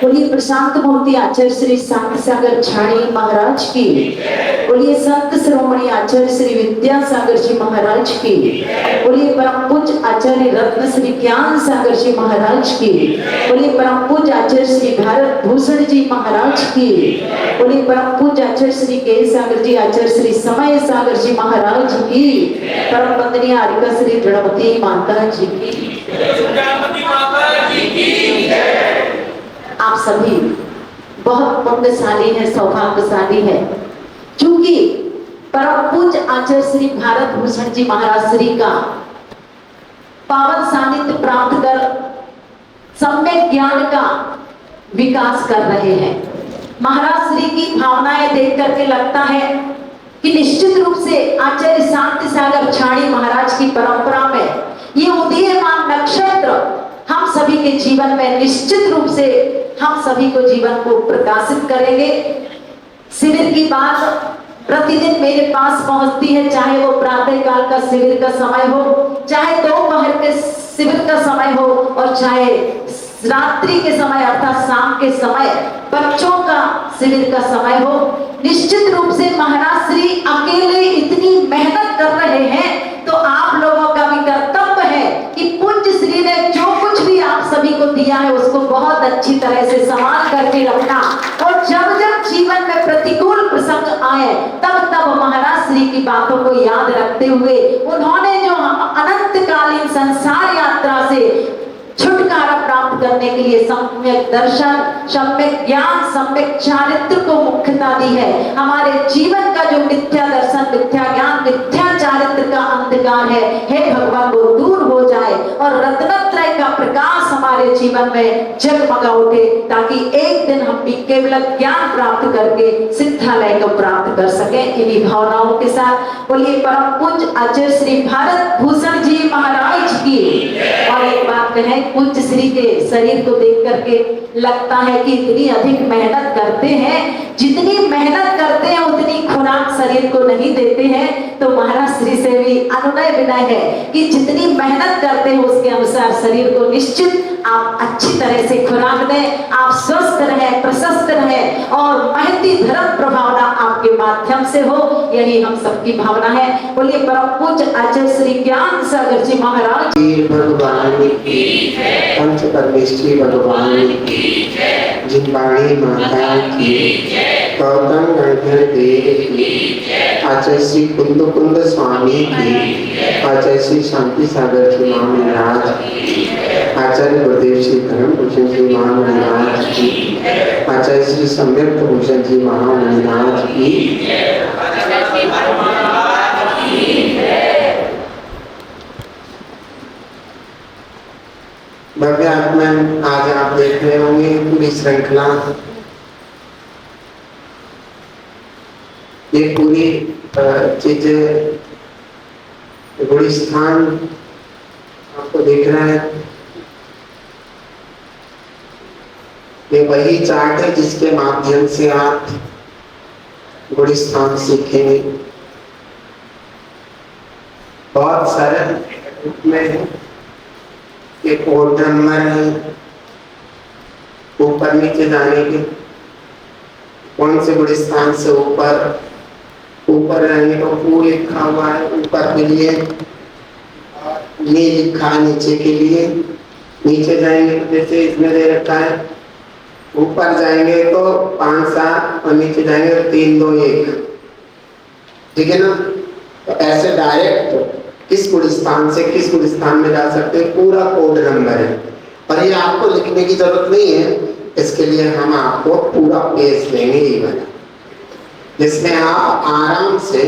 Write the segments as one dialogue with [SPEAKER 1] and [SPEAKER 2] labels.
[SPEAKER 1] बोलिए प्रशांत मूर्ति आचार्य श्री शांति सागर छाणी महाराज की। बोलिए संत शिरोमणि आचार्य श्री विद्यासागर जी महाराज की। बोलिए परम पूज्य आचार्य रत्न श्री ज्ञान सागर जी महाराज की। बोलिए परम पूज्य आचार्य श्री भारत भूषण जी महाराज की। बोलिए परम पूज्य आचार्य श्री के सागर जी आचार्य श्री समय सागर जी महाराज की। परम वंदनीय आर्यका श्री दृढ़वती माता जी की। आप सभी बहुत पुण्यशाली है, सौभाग्यशाली है, क्योंकि परम पूज्य आचार्य श्री भारत भूषण जी महाराज श्री का पावन सानिध्य प्राप्त कर सम्यक ज्ञान का विकास कर रहे हैं। महाराज श्री की भावनाएं देख करके लगता है कि निश्चित रूप से आचार्य शांति सागर छाणी महाराज की परंपरा में ये उदीयमान नक्षत्र हम सभी के जीवन में निश्चित रूप से हम सभी को जीवन को प्रकाशित करेंगे। शिविर की बात प्रतिदिन मेरे पास पहुंचती है, चाहे वो प्रातः काल का शिविर का समय हो, चाहे दोपहर के शिविर का समय हो, और चाहे रात्रि के समय अर्थात शाम के समय बच्चों का शिविर का समय हो। निश्चित रूप से महाराज श्री अकेले इतनी मेहनत कर रहे हैं, तो आप लोगों का भी कर्तव्य है कि पूज्य श्री ने जो कुछ भी आप सभी को दिया है उसको बहुत अच्छी तरह से संभाल करके रखना, और जब जब जीवन में प्रतिकूल प्रसंग आए तब तब महाराज श्री की बातों को याद रखते हुए उन्होंने जो हम अनंतकालीन संसार यात्रा से छुटकारा प्राप्त करने के लिए सम्यक दर्शन, सम्यक ज्ञान, सम्यक चारित्र को मुख्यता दी है। हमारे जीवन का जो मिथ्या दर्शन, मिथ्या ज्ञान, मिथ्या चारित्र का अंधकार है, हे भगवान वो दूर हो जाए और रत्नत्रय का प्रकाश हमारे जीवन में जगमगा उठे, ताकि एक दिन हम भी केवल ज्ञान प्राप्त करके सिद्धालय को प्राप्त कर सके। इन्हीं भावनाओं के साथ बोलिए परम पूज्य आचार्य श्री भारत भूषण जी महाराज की। और एक बात कहें, पूज्य श्री के शरीर को देख करके लगता है कि इतनी अधिक मेहनत करते हैं, जितनी मेहनत करते हैं उतनी खुराक शरीर को नहीं देते हैं। तो महाराज श्री से भी अनुनय विनय है कि जितनी मेहनत करते हैं उसके अनुसार शरीर को निश्चित आप अच्छी तरह से खुराक दें, आप स्वस्थ रहें, प्रशस्त रहें और महती धर्म प्रभावना आपके माध्यम से हो, यही हम सबकी भावना है। बोलिए परम पूज्य आचार्य श्री ज्ञान सागर जी महाराज
[SPEAKER 2] भगवान की, पंच परमेश्वरी भगवान की, जिनवाणी माता की, गौतम गणधर देव की, आचार्य श्री कुंद कुंद स्वामी की, आचार्य श्री शांति सागर जी महाराज की, आचार्य गुरुदेव श्री धर्म भूषण जी महाराज की, आचार्य श्री सम्यक भूषण जी महाराज की। भव्य आगमन आज आप देख रहे होंगे पूरी श्रृंखला, ये पूरी चीज गुड़ी स्थान आपको दिख रहा है। ये वही चार्ट है जिसके माध्यम से आप गुड़ी स्थान सीखेंगे। बहुत सरल में है, एक कोड नंबर है, ऊपर नीचे जाने के कौन से गुड़ी स्थान से ऊपर ऊपर रहेंगे तो पू लिखा हुआ है ऊपर के लिए, नी लिखा है नीचे के लिए। नीचे जाएंगे तो जैसे इसमें दे रखा है, ऊपर जाएंगे तो 5 7 और नीचे जाएंगे तो 3 2 1, ठीक है ना। तो ऐसे डायरेक्ट किस गुण स्थान से किस गुण स्थान में जा सकते हैं, पूरा कोड नंबर है। और ये आपको लिखने की जरूरत नहीं है, इसके लिए हम आपको पूरा पेज देंगे ये वाला, जिसमें आप आराम से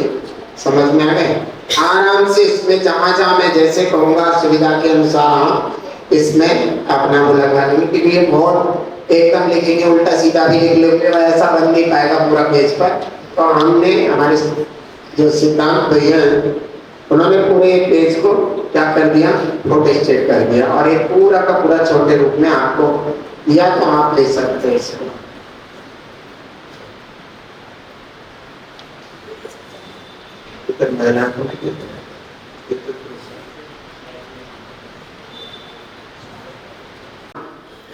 [SPEAKER 2] समझ में आ गए, आराम से इसमें जहां जहां मैं जैसे कहूंगा सुविधा के अनुसार इसमें अपना वो लगा लेंगे। क्योंकि ये बहुत एकदम लिखेंगे उल्टा सीधा भी लिख लोगे, ऐसा बन नहीं पाएगा पूरा पेज पर। तो हमने हमारे जो सिद्धांत भैया हैं उन्होंने पूरे पेज को क्या कर दिया, फोटो स्टेट कर दिया, और ये पूरा का पूरा छोटे रूप में आपको दिया, तो आप ले सकते हैं इसको।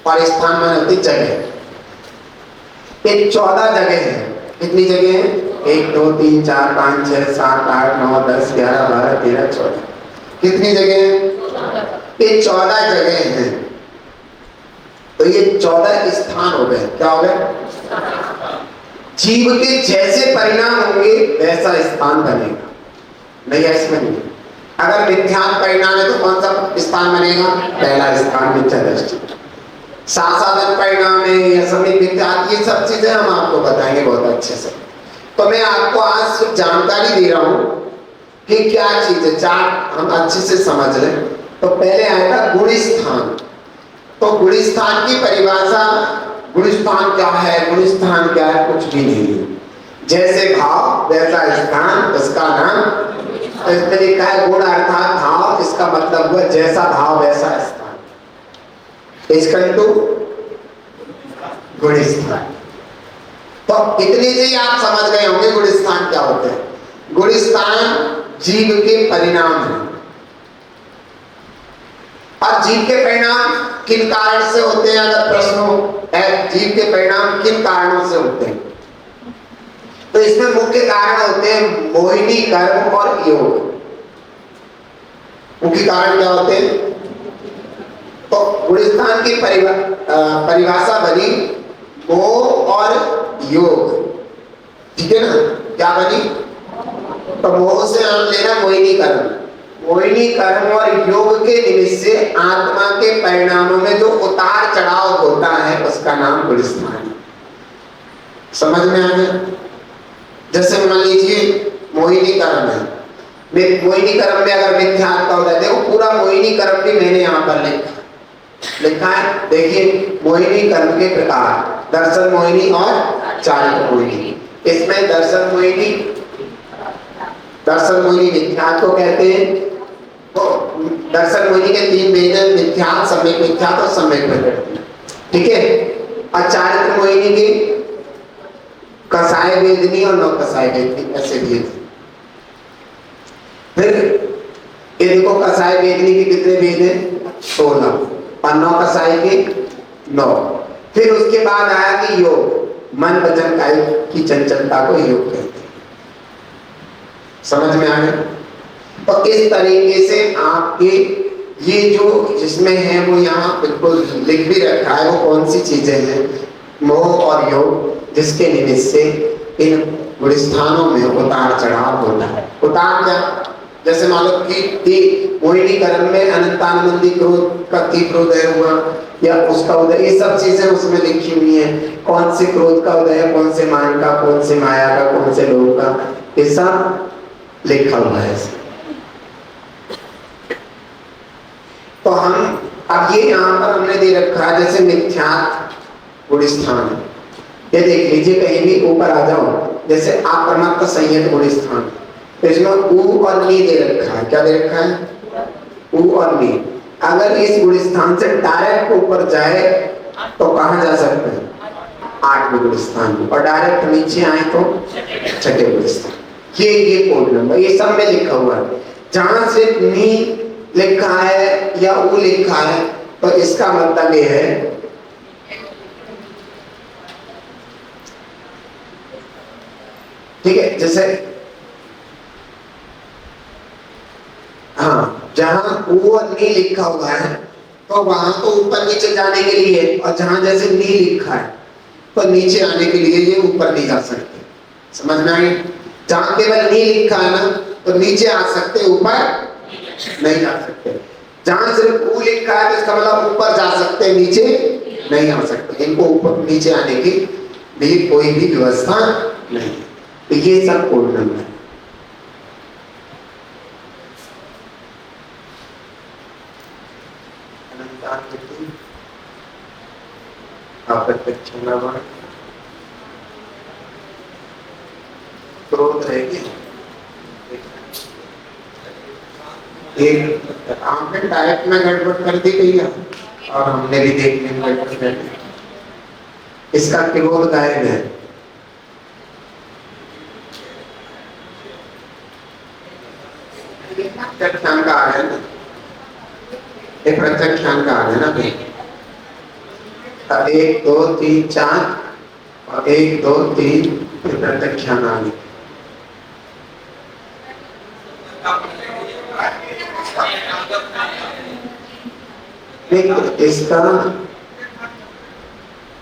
[SPEAKER 2] और स्थान में होती जगह, ये 14 जगह है। कितनी जगह है? 1 2 3 4 5 6 7 8 9 10 11 12 13 14। कितनी जगह है? ये 14 जगह हैं। तो ये 14 स्थान हो गए। क्या हो गए? जीव के जैसे परिणाम होंगे वैसा स्थान बनेगा। नहीं ऐसे नहीं। अगर मिथ्यात्व परिणाम है तो कौन सा स्थान बनेगा? पहला स्थान मिथ्या दृष्टि। साधन परिणाम है या समित मिथ्यात्व, ये सब चीजें हम आपको बताएंगे बहुत अच्छे से। तो मैं आपको आज सिर्फ जानकारी दे रहा हूं कि क्या चीज है, चार हम अच्छे से समझ लें। तो पहले आएगा गुण स्थान। तो गुण स्थान की परिभाषा, गुण स्थान क्या है, गुण स्थान क्या है, कुछ भी नहीं है। जैसे भाव वैसा स्थान, उसका नाम। तो इसमें लिखा है गुण अर्थात भाव, इसका मतलब हुआ जैसा भाव वैसा स्थान। इसकंटू गुण स्थान। तो इतनी चीज आप समझ गए होंगे गुण स्थान क्या होते हैं। गुण स्थान जीव के परिणाम है। और जीव के परिणाम किन कारण से होते हैं? अगर प्रश्न हो, जीव के परिणाम किन कारणों से होते हैं? तो इसमें मुख्य कारण होते हैं मोहिनी, कर्म और योग। मुख्य कारण क्या होते हैं? तो गुण स्थान की परिभाषा बनी मोह और योग। ठीक है ना? क्या बनी? तो मोह से हम लेना मोहिनी कर्म। मोहिनी कर्म और योग के निमित्त से आत्मा के परिणामों में जो उतार चढ़ाव होता है उसका नाम गुण स्थान है। समझ में आ गया? जैसे मान लीजिए मोहिनी कर्म है। मोहिनी कर्म में अगर मिथ्यात्व का उदय, देखो पूरा मोहिनी कर्म भी मैंने यहाँ पर लिखा है। देखिए मोहिनी कर्म के प्रकार, दर्शन मोहिनी और चारित्र मोहिनी। इसमें दर्शन मोहिनी मिथ्यात्व को कहते हैं। तो दर्शन मोहिनी के 3 भेद हैं, मिथ्यात्व, सम्यक मिथ्यात्व और सम्यक प्रकृति। ठीक है? और चारित्र मोहिनी के कसाय वेदनी और नौ कसाय वेदनी, ऐसे भेद। फिर ये देखो कसाय वेदनी के कितने भेद हैं? 16 और 9 कसाय के 9। फिर उसके बाद आया कि योग, मन वचन काय की चंचलता को योग कहते हैं। समझ में आ गया? तो इस तरीके से आपके ये जो जिसमें है वो यहाँ बिल्कुल लिख भी रखा है वो कौन सी चीजें हैं, मोह और योग, जिसके निमित्त से इन गुण स्थानों में उतार चढ़ाव होता है। उतार क्या? जैसे मान लो कि मोहिनी कर्म में अनंतानंदी क्रोध का तीव्र उदय हुआ या उसका उदय, ये सब चीजें उसमें लिखी हुई हैं। कौन से क्रोध का उदय है, कौन से मान का, कौन से माया का, कौन से लोभ का, ये सब लिखा हुआ है। तो हम अब ये यहाँ पर हमने दे रखा है जैसे मिथ्यात्व गुण स्थान। ये देख लीजिए कहीं भी ऊपर आ जाओ, जैसे आप परमात्मा संयत गुण स्थान, तो इसमें ऊ और नी दे रखा है। क्या दे रखा है? ऊ और नी। अगर इस गुण स्थान से डायरेक्ट ऊपर जाए तो कहां जा सकते हैं? 8वें गुण स्थान। और डायरेक्ट नीचे आए तो 6ठे गुण स्थान। ये कोड नंबर ये सब में लिखा हुआ है। जहां से नी लिखा है या ऊ लिखा है तो इसका मतलब ये है ठीक है। जैसे हाँ, जहां ऊ और नी लिखा हुआ है तो वहां तो ऊपर नीचे जाने के लिए, और जहां जैसे नी लिखा है तो नीचे आने के लिए ये ऊपर नहीं जा सकते। समझ में आई? जहां केवल नी लिखा है ना तो नीचे आ सकते, ऊपर नहीं जा सकते। जहां सिर्फ ऊ लिखा है तो इसका मतलब ऊपर जा सकते, नीचे नहीं आ सकते। इनको ऊपर नीचे आने की भी कोई भी व्यवस्था नहीं। तो ये सब कोड नंबर है। क्रोध रहेगी। एक आपने टाइप में गड़बड़ कर दी गई है और हमने भी देखने में गड़बड़ कर दी। इसका क्रोध गायब है। ख्यान का आ गया ना, एक प्रत्यक्ष ख्यान का आ गया ना भाई। 1 2 3 4 और 1 2 3 प्रत्याख्यानानि। इसका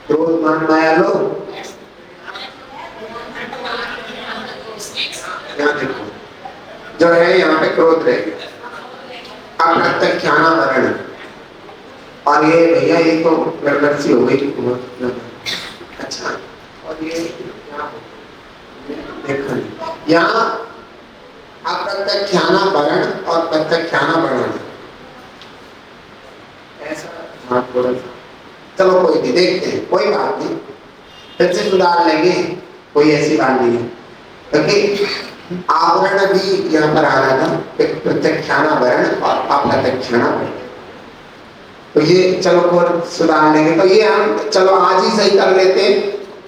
[SPEAKER 2] क्रोध मान माया लो, यहाँ देखो जो है यहाँ पे क्रोध रहेगा, अप्रत्यख्याना वर्ण। और ये भैया ये तो गड़बड़ सी हो गई। अच्छा, और ये देखो यहाँ अप्रत्यख्याना वर्ण और प्रत्यख्याना वर्ण ऐसा। हाँ थोड़ा सा, चलो कोई नहीं, देखते हैं, कोई बात नहीं, फिर से सुधार लेंगे, कोई ऐसी बात नहीं है। क्योंकि आवरण भी यहाँ पर आ रहा था, प्रत्यख्याना वर्ण और अप्रत्यख्याना वर्ण, तो ये चलो और सुधार लेंगे। तो ये हम चलो आज ही सही कर लेते,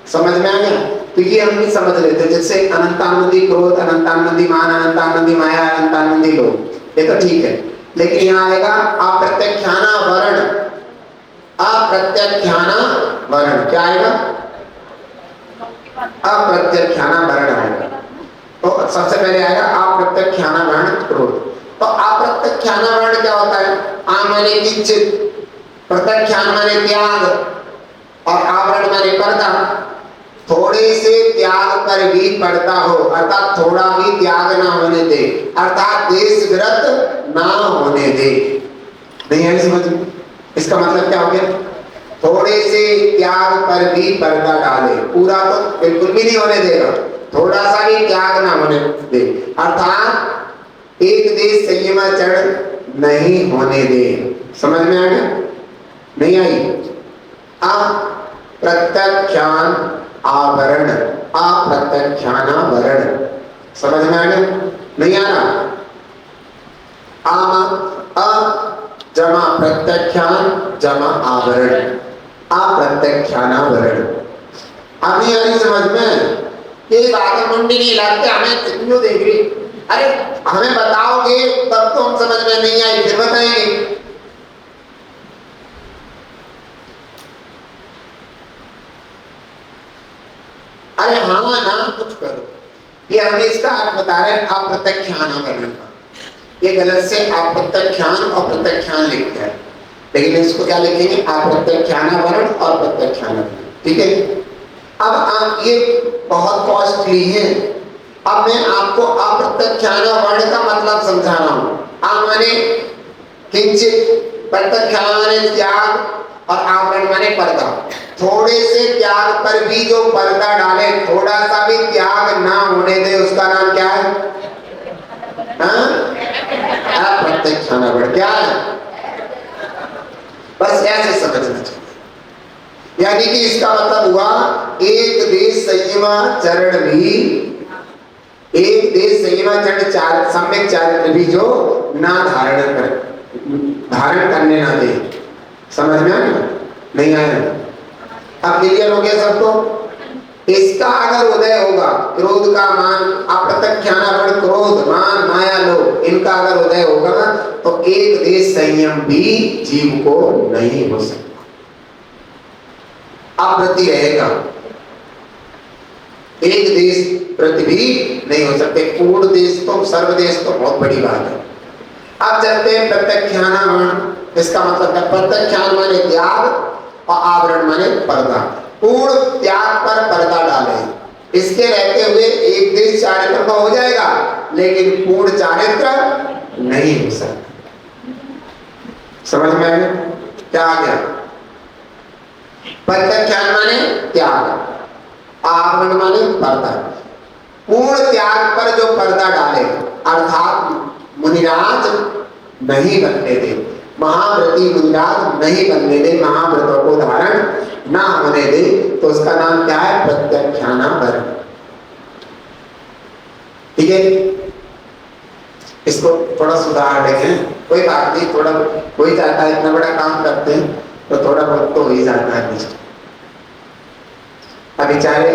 [SPEAKER 2] समझ में आ गया? तो ये हम भी समझ लेते, जैसे अनंतानंदी क्रोध, अनंतानंदी मान, अनंतानंदी माया, अनंतानंदी लोभ, ये तो ठीक है। लेकिन यहाँ आएगा अप्रत्यख्याना वर्ण, अप्रत्यख्याना वर्ण क्या आएगा? अप्रत्यख्याना वर्ण आएगा। तो सबसे पहले आएगा अप्रत्यख्याना वर्ण क्रोध। तो अप्रत्यख्याना वर्ण क्या होता है? आ माने किंचित, प्रत्यख्यान माने त्याग, और आवरण माने पर्दा। थोड़े से त्याग पर भी पर्दा हो, अर्थात थोड़ा भी त्याग ना होने दे, अर्थात देश विरत ना होने दे। नहीं आई समझ में? इसका मतलब क्या हो गया? थोड़े से त्याग पर भी पर्दा डाले, पूरा तो बिल्कुल भी नहीं होने देगा, थोड़ा सा भी त्याग ना होने दे, अर्थात एक देश संयमाचरण नहीं होने दे। समझ में आ गया? नहीं आई? अब प्रत्यख्यान आवरण, अप्रत्यख्याना वर्ण, समझ में आ गया? नहीं आ रहा? अ जमा प्रत्यख्यान जमा आवरण, अप्रत्यख्याना वर्ण। अब नहीं आ रही समझ में? ये बात मुंडी नहीं लाते, हमें क्यों देख रही? अरे हमें बताओगे तब तो हम समझ में नहीं आई, फिर बताएंगे। अरे हाँ ना कुछ करो, ये हमें इसका अर्थ बता रहे हैं अप्रत्यख्यान वर्ण का। ये गलत से अप्रत्यख्यान और प्रत्यख्यान लिखते हैं, लेकिन इसको क्या लिखेंगे? अप्रत्यख्याना वर्ण और प्रत्यख्याना वर्ण, ठीक है? अब ये बहुत कॉस्टली है। अब मैं आपको अप्रत्यख्याना वर्ण का मतलब समझा रहा हूं। आ माने किंचित, प्रत्यख्यान माने त्याग और आवरण माने पर्दा। थोड़े से त्याग पर भी जो पर्दा डाले, थोड़ा सा भी त्याग ना होने दे, उसका नाम क्या है? अप्रत्यख्याना वर्ण क्या है? बस ऐसे समझना चाहिए। यानी कि इसका मतलब हुआ एक देश संयमाचरण भी, एक देश संयमाचरण सम्यक चारित्र भी जो ना धारण करने ना दे। समझ में आया? नहीं आया? अब क्लियर हो गया सबको? इसका अगर उदय होगा, क्रोध का मान, अप्रत्यख्याना वर्ण क्रोध, मान, माया, लोभ, इनका अगर उदय होगा तो एक देश संयम भी जीव को नहीं हो सकता, अप्रति रहेगा। एक देश प्रति भी नहीं हो सकते, पूर्ण देश तो, सर्वदेश तो बहुत बड़ी बात है। अब चलते हैं प्रत्यख्याना वर्ण। इसका मतलब है प्रत्यख्यान माने त्याग और आवरण माने पर्दा। पूर्ण त्याग पर पर्दा डाले, इसके रहते हुए एक देश चारित्र तो हो जाएगा, लेकिन पूर्ण चारित्र नहीं हो सकता। समझ में आया? क्या आ गया? प्रत्यख्यान माने त्याग, आवरण माने पर्दा। पूर्ण त्याग पर जो पर्दा डाले, अर्थात मुनिराज नहीं बनने दे, महाव्रती मुनिराज नहीं बनने दे, महाव्रतों को धारण ना होने दे, तो उसका नाम क्या है? प्रत्यख्याना वर्ण। ठीक है? इसको थोड़ा सुधार देखें, कोई बात नहीं, थोड़ा हो ही जाता है, इतना बड़ा काम करते हैं तो थोड़ा बहुत तो हो ही जाता है। अब बेचारे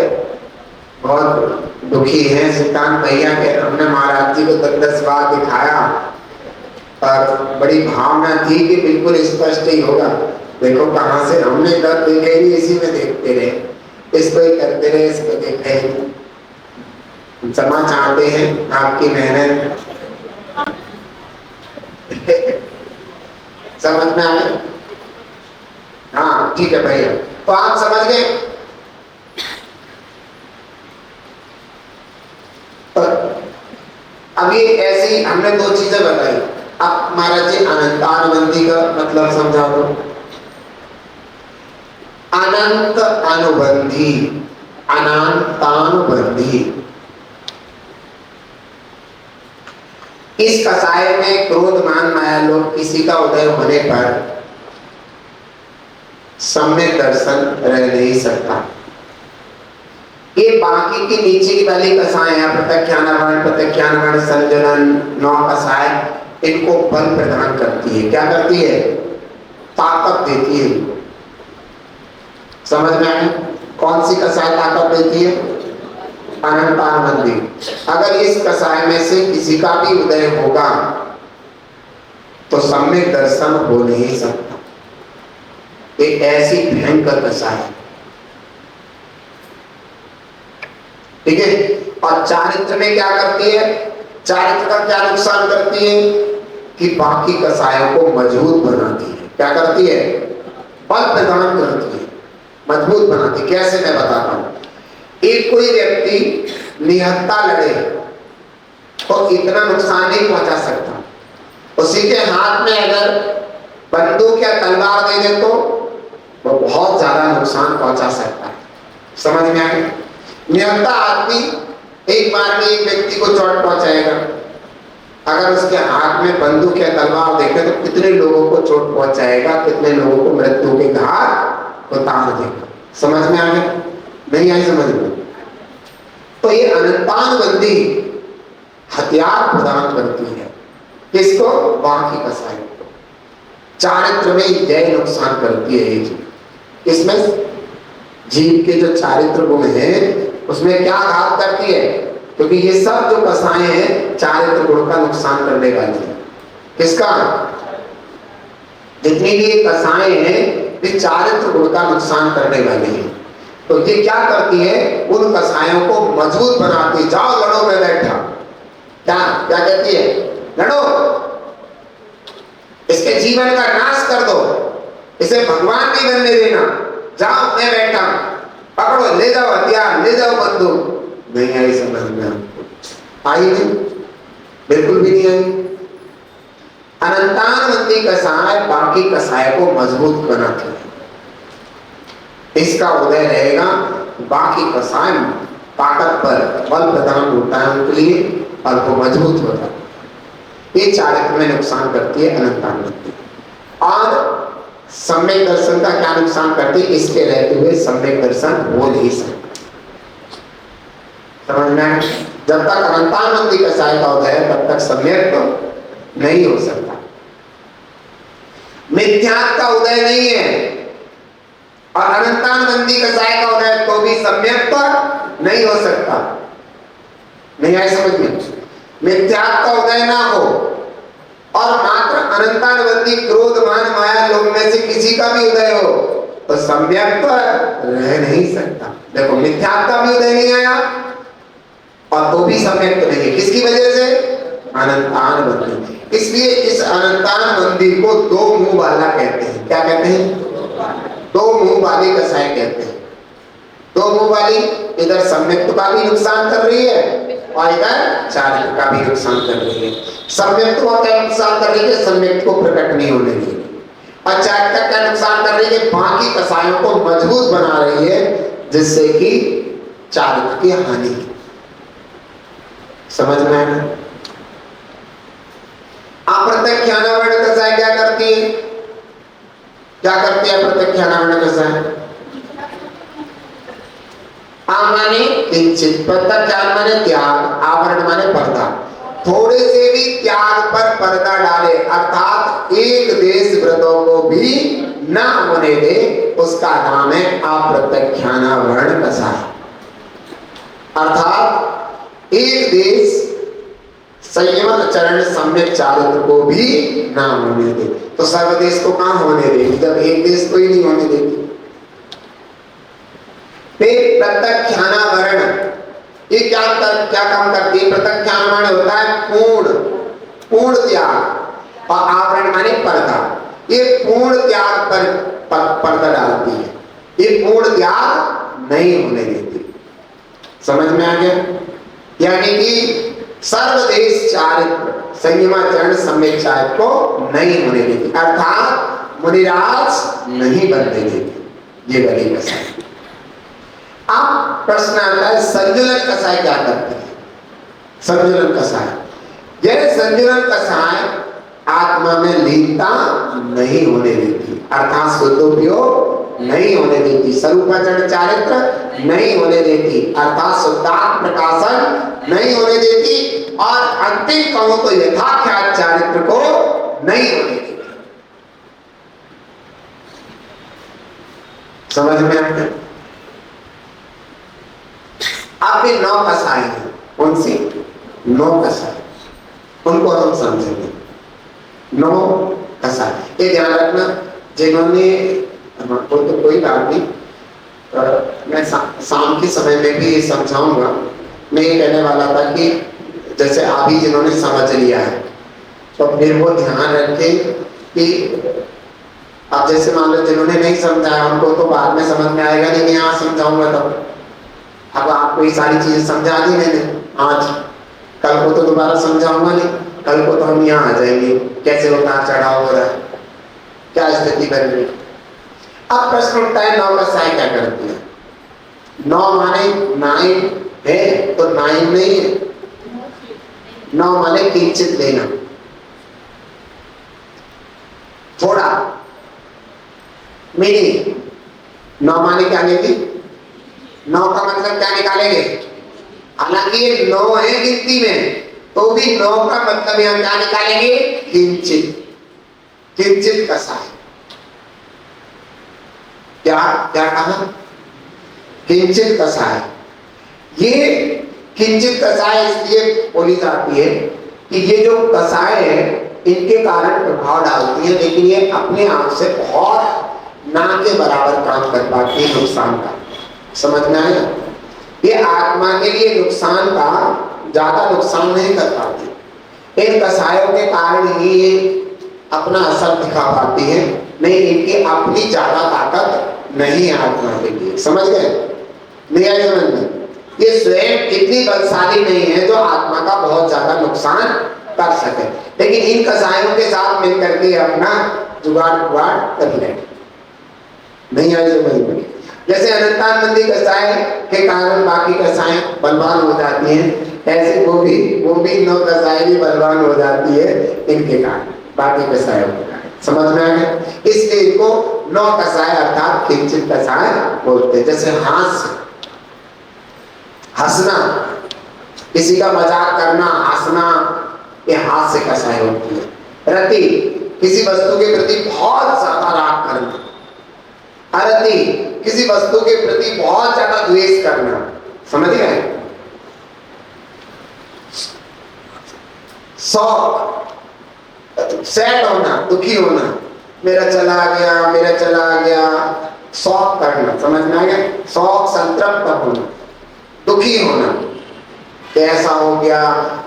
[SPEAKER 2] बहुत दुखी हैं सिद्धांत भैया के, हमने महाराज जी को 10 बार दिखाया, पर बड़ी भावना थी कि बिल्कुल स्पष्ट ही होगा। देखो कहां से हमने दर्द देखे ही इसी में देखते रहे, इसको ही करते रहे, इसको देख रहे हैं। क्षमा चाहते हैं आपकी मेहनत समझ में आए? हाँ ठीक है भैया, तो आप समझ गए। अब ये ऐसी हमने दो चीजें बताई। अब महाराज जी अनंतानुबंधी का मतलब समझा दो। अनंत अनुबंधी, अनंतानुबंधी, इस कसाय में क्रोध मान माया लोग किसी का उदय होने पर सम्यक दर्शन रह नहीं सकता। ये बाकी की नीचे की वाली कसाएं हैं, प्रत्यक्षानावरण, प्रत्यक्षानावरण, संजनन, नौ कसाय, इनको बल प्रदान करती है। क्या करती है? ताकत देती है। समझ में आए? कौन सी कसाय ताकत देती है? अनंतानुबंधी। अगर इस कसाय में से किसी का भी उदय होगा तो सम्यक दर्शन हो नहीं सकता। एक ऐसी भयंकर कसाय है, ठीक है। और चारित्र में क्या करती है? चारित्र का क्या नुकसान करती है? कि बाकी कसायों को मजबूत बनाती है। क्या करती है? बल प्रदान करती है, मजबूत बनाती। कैसे? मैं बताता हूं। एक कोई व्यक्ति निहत्था लड़े तो इतना नुकसान नहीं पहुंचा सकता। उसी के हाथ में अगर बंदूक या तलवार दे दे तो वो बहुत ज्यादा नुकसान पहुंचा सकता है। समझ में आए? निहत्था आदमी एक बार में एक व्यक्ति को चोट पहुंचाएगा। अगर उसके हाथ में बंदूक या तलवार देखे तो कितने लोगों को चोट पहुंचाएगा, कितने लोगों को मृत्यु के घाट उतार देगा। समझ में आ गया? नहीं आई समझ में? तो ये अनंतानुबंधी हथियार प्रदान करती है। किसको? बाकी कसाई को। चारित्र में यह नुकसान करती है ये चीज। इसमें जीव के जो चारित्र गुण है उसमें क्या घात करती है? क्योंकि ये सब जो कसाएं हैं चारित्र गुण का नुकसान करने वाली है। किसका? जितनी भी ये कसाएं हैं ये चारित्र गुण का नुकसान करने वाली है। तो ये क्या करती है? उन कसायों को मजबूत बनाती। जाओ लड़ो, में बैठा। क्या क्या कहती है? लड़ो, इसके जीवन का नाश कर दो, इसे भगवान नहीं बनने देना। जाओ, मैं बैठा, पकड़ो, ले जाओ हथियार, ले जाओ बंदूक। नहीं आई समझ में? आई नहीं, बिल्कुल भी नहीं आई। अनंतानुबंधी कसाय बाकी कसाय को मजबूत बनाती है। इसका उदय रहेगा, बाकी कसाय ताकत पर बल प्रदान होता है उनके लिए और वो मजबूत होता है। ये चारित्र में नुकसान करती है अनंतानुबंधी। और सम्यक दर्शन का क्या नुकसान करती है? इसके रहते हुए सम्यक दर्शन हो नहीं सकता। समझ में आया? जब तक अनंतानुबंधी कसाय का उदय है तब तक सम्यक तो नहीं हो सकता। मिथ्यात्व का उदय नहीं है और अनंतानुबंधी कसाय का उदय तो भी सम्यक तो नहीं हो सकता। नहीं आए समझ में? मिथ्यात्व का उदय ना हो और मात्र अनंतानुबंधी क्रोध मान माया लोभ में से किसी का भी उदय हो तो सम्यक तो रह नहीं सकता। देखो, मिथ्यात्व का भी उदय नहीं आया और तो भी सम्यक तो नहीं। किसकी वजह से? अनंतानुबंधी। इसलिए इस अनंतानुबंधी को दो मुंह वाला कहते हैं। क्या कहते हैं? दो मुंह वाली कसाई कहते हैं। दो मुंह वाली इधर सम्यक का भी नुकसान कर रही है और इधर चारित्र का भी नुकसान कर रही है। सम्यक का क्या नुकसान कर रही है? सम्यक को प्रकट नहीं होने दी। और चारित्र का नुकसान कर रही है? बाकी कसायों को मजबूत बना रही है जिससे कि चारित्र की हानि। समझ में आया? अप्रत्यक्षानावरण कसाय क्या करती है? क्या करती है अप्रत्यक्षानावरण कसाय? माने किंचित, प्रत्यक्षान माने त्याग, आवरण माने पर्दा। थोड़े से भी त्याग पर पर्दा डाले, अर्थात एक देश व्रतों को भी न होने दे, उसका नाम है अप्रत्यक्षानावरण कसाय। अर्थात एक देश संयम चरण सम्यक चारित्र को भी ना होने दे। तो सर्वदेश को कहां होने देगी जब एक देश को ही नहीं होने देगी? फिर प्रत्यक्षानावरण, ये क्या काम करती है? प्रत्यक्षान माने होता है पूर्ण त्याग, और आवरण माने पर्दा। ये पूर्ण त्याग पर पर्दा डालती है, ये पूर्ण त्याग नहीं होने देती। समझ में आ गया? यानी कि सर्वदेश चारित्र संयमाचरण सम्यक चारित्र को नहीं होने देती, अर्थात मुनिराज नहीं बनने देती। ये बड़ी कसाई। अब प्रश्न आता है संजुलन कसाई क्या करती है? संजुलन कसाई, यह संजुलन कसाई आत्मा में लीनता नहीं होने देती, अर्थात शुद्धोपयोग नहीं होने देती, स्वरूपाचरण चारित्र नहीं होने देती, अर्थात शुद्धात्म प्रकाशन नहीं होने देती, और अंतिम कहूं तो यथाख्यात चारित्र को नहीं होने देती। समझ में आता है? अब भी 9 कसाई हैं, उनसे 9 कसाई, उनको हम समझेंगे। 9 कसाई, ये ध्यान रखना, जिन्होंने कोई बात नहीं, मैं शाम के समय में भी समझाऊंगा। मैं ये कहने वाला था कि जैसे अभी जिन्होंने समझ लिया है तो फिर वो ध्यान रखें कि अब जैसे मान लो जिन्होंने नहीं समझाया उनको तो बाद में समझ में आएगा नहीं, मैं यहाँ समझाऊंगा तब। अब आपको ये सारी चीजें समझा दी मैंने आज, कल को तो दोबारा समझाऊंगा नहीं, कल को तो हम यहाँ आ जाएंगे कैसे उतार चढ़ाव हो रहा है, क्या स्थिति बन रही। अब प्रश्न उठता है 9 कसाई क्या करती है? 9 माने 9 है तो 9 नहीं है, 9 माने किंचित लेना, थोड़ा मिनी। 9 माने क्या लेगी? 9 का मतलब क्या निकालेंगे? हालांकि ये 9 है गिनती में, तो भी 9 का मतलब यहां क्या निकालेंगे? किंचित, किंचित कसाई। क्या क्या कहा? किंचित कसाई। ये किंचित कसाई इसलिए बोली जाती है कि ये जो कसाई है इनके कारण प्रभाव डालती है, लेकिन ये अपने आप से बहुत ना के बराबर काम कर पाती है नुकसान का। समझ में आया? ये आत्मा के लिए नुकसान का ज्यादा नुकसान नहीं कर पाती। इन कसायों के कारण ही ये अपना असर दिखा पाती है, नहीं इनकी अपनी ज्यादा ताकत नहीं है आत्मा के लिए। समझ गए? नहीं आई समझ में? ये स्वयं इतनी बलशाली नहीं है जो आत्मा का बहुत ज्यादा नुकसान कर सके, लेकिन इन कसायों के साथ मिलकर के अपना जुगाड़ कर ले। नहीं आई समझ में? जैसे अनंतानंदी कसाई के कारण बाकी कसाई बलवान हो जाती हैं, ऐसे वो भी 9 कसाई भी बलवान हो जाती है इनके कारण, बाकी कसायों के कारण। समझ में आ गया? इसलिए इनको 9 कसाई अर्थात किंचित कसाई बोलते हैं। जैसे हंसना, किसी का मजाक करना, हंसना, ये हास्य कसाई होती है। रति, किसी वस्तु के प्रति बहुत ज्यादा राग करना। अरति, किसी वस्तु के प्रति बहुत ज्यादा द्वेष करना। समझ गए? शौक, सैड होना, दुखी होना, मेरा चला गया, शौक करना। समझ में आ गया? शौक, संतृप्त होना, दुखी होना, ऐसा हो गया,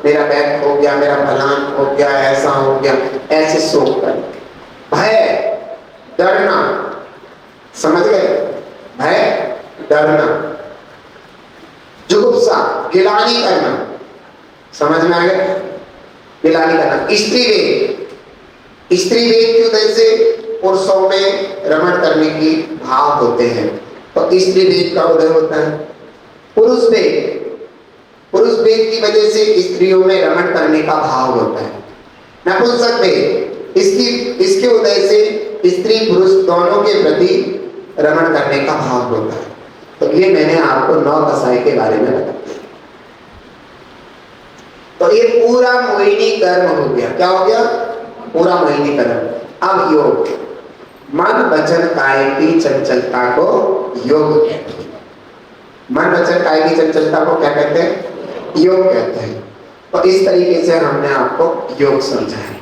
[SPEAKER 2] मेरा बैग हो गया, मेरा फलान हो गया, ऐसा हो गया, ऐसे शोक कर। भय, डरना। समझ गए? भय, डरना। जुगुप्सा, गिलानी करना। समझ में आ गया? गिलानी करना। स्त्री वेद की वजह से पुरुषों में रमण करने की भाव होते हैं, तो स्त्री वेद का उदय होता है। पुरुष वेद की वजह से स्त्रियों में रमण करने का भाव होता है। नपुंसक वेद, इसके उदय से स्त्री पुरुष दोनों के प्रति रमण करने का भाव होता है। तो ये मैंने आपको 9 कसाई के बारे में बताया। तो ये पूरा मोहिनी कर्म हो गया। क्या हो गया? पूरा मोहिनी कर्म। अब योग, मन वचन काया की चंचलता को योग कहते हैं। मन वचन काया की चंचलता को क्या कहते हैं? योग कहते हैं। तो इस तरीके से हमने आपको योग समझाया।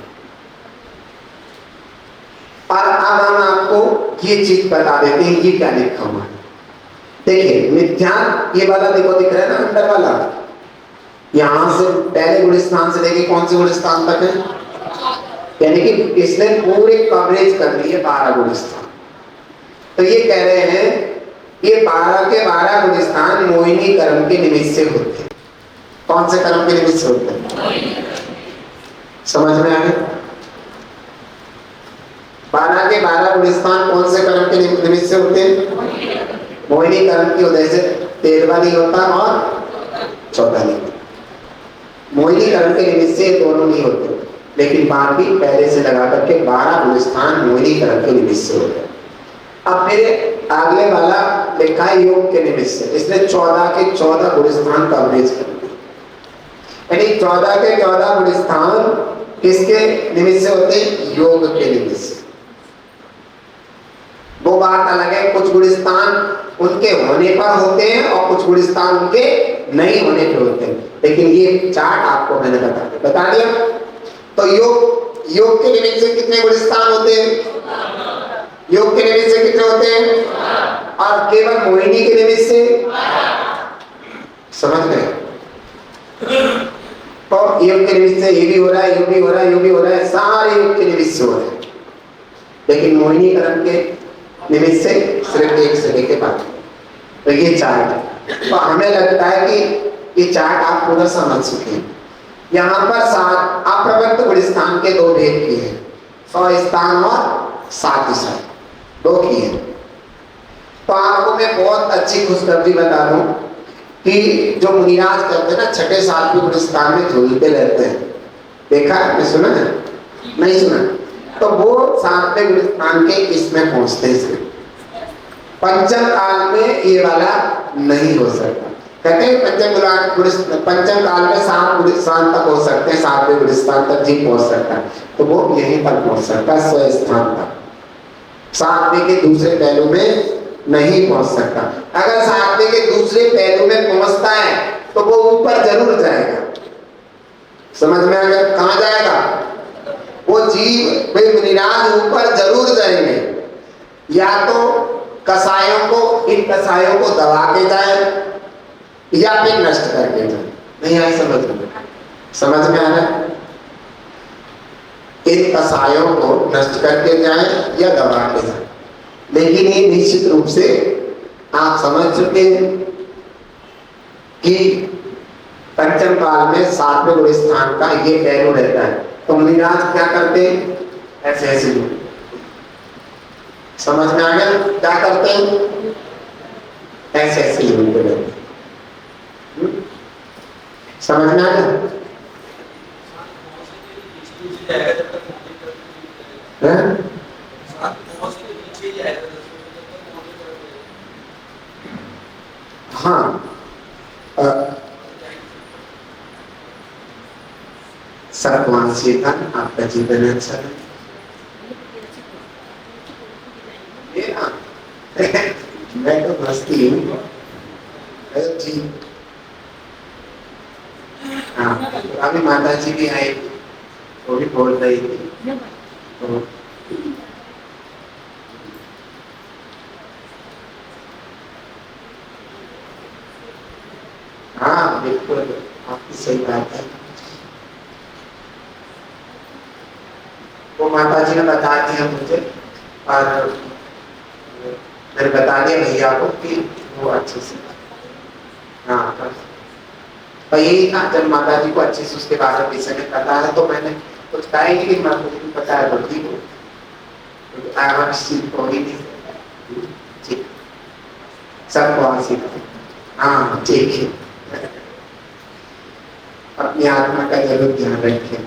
[SPEAKER 2] और अब हम आपको ये चीज बता देते हैं, ये क्या लिखा हुआ है। देखिए मिथ्या, ये वाला देखो दिख रहा है ना अंदर वाला, यहां से पहले गुलिस्तान से लेके कौन से गुलिस्तान तक है, यानी कि इसने पूरे कवरेज कर ली है 12 गुलिस्तान। तो ये कह रहे हैं ये 12 के 12 गुलिस्तान मोहिनी कर्म के निमित्त से होते हैं। कौन से कर्म के निमित्त से होते हैं, समझ में आ गया? 12 के 12 गुलिस्तान कौन से कर्म के निमित्त से होते हैं, मोहिनी कर्म की वजह से 13वां नहीं होता और 14वां नहीं होता। मोहिनी कर्म के निमित्त से दोनों नहीं होते, लेकिन बाकी पहले से लगा करके 12 गुलिस्तान मोहिनी कर्म के निमित्त से होते हैं। अब फिर अगले वाला लिखा है योग के निमित्त से, इसने 14 के 14 गुलिस्तान कवरेज कर दिए, यानी 14 के 14 गुलिस्तान किसके निमित्त से होते हैं, योग के निमित्त से। वो बात अलग है, कुछ गुलिस्तान उनके होने पर होते हैं और कुछ गुलिस्तान उनके नहीं होने पर होते हैं, लेकिन ये चार्ट आपको मैंने बता दिया। तो योग के निमित्त से कितने गुलिस्तान होते हैं, योग के निमित्त से कितने होते हैं, और केवल मोहिनी के निमित्त से, समझ गए? तो योग के निमित्त से ये भी हो रहा है, योग भी हो रहा है, योग भी हो रहा है, सारे योग के निमित्त से हो रहे हैं, लेकिन मोहिनी कर्म के निमित्त से सिर्फ एक से लेके 5। तो ये चार्ट है। तो हमें लगता है कि ये चार्ट आप पूरा समझ चुके हैं। यहाँ पर 7 अप्रवृत्त गुलिस्तान के 2 भेद किए हैं, 100 स्थान और 7 स्थान 2 किए हैं। तो आपको मैं बहुत अच्छी खुशखबरी बता दूं कि जो मुनिराज करते हैं ना, 6ठे 7वें गुलिस्तान में झूलते रहते हैं, देखा आपने, सुना है? नहीं सुना? तो वो 7वें गुलिस्तान के इसमें पहुंचते हैं। पंचम काल में ये वाला नहीं हो सकता, कहते हैं पंचम काल में 7 गुलिस्तान तक हो सकते हैं, 7वें गुलिस्तान तक जी पहुंच सकता है, तो वो यहीं तक पहुंच सकता है, 100 स्थान तक। 7वें के दूसरे पहलू में नहीं पहुंच सकता। अगर 7वें के दूसरे पहलू में पहुंचता है तो वो ऊपर जरूर जाएगा, समझ में आ गया? कहां जाएगा वो जीव, वे मुनिराज ऊपर जरूर जाएंगे, या तो कसायों को, इन कसायों को दबा के जाए या फिर नष्ट करके जाए। नहीं आई समझ में आ रहा है? इन कसायों को नष्ट करके जाए या दबा के जाए, लेकिन ये निश्चित रूप से आप समझ चुके हैं कि पंचम काल में 7वें गुलिस्तान का ये पहलू रहता है। तो मुनिराज क्या करते हैं, ऐसे ऐसे लोग, समझ में आ गया? क्या करते हैं, ऐसे ऐसे लोग रहते हैं, समझ में आ गया? हाँ, सर्ववान चेतन आपका जीवन अच्छा है। मैं तो मस्ती हूँ जी। हाँ, अभी माता जी भी आई, वो भी बोल रही थी, तो हाँ बिल्कुल आपकी सही बात है। वो माता जी ने बता दिया मुझे, और मैंने बता दिया भैया को कि वो अच्छे से, हाँ, और यही था जब माता जी को अच्छे से उसके बारे में विषय में पता है, तो मैंने कुछ कहा ही नहीं, माता जी को पता है बल्कि को को ही नहीं, ठीक, सबको आशीष, हाँ ठीक है, अपनी आत्मा का जरूर ध्यान रखें।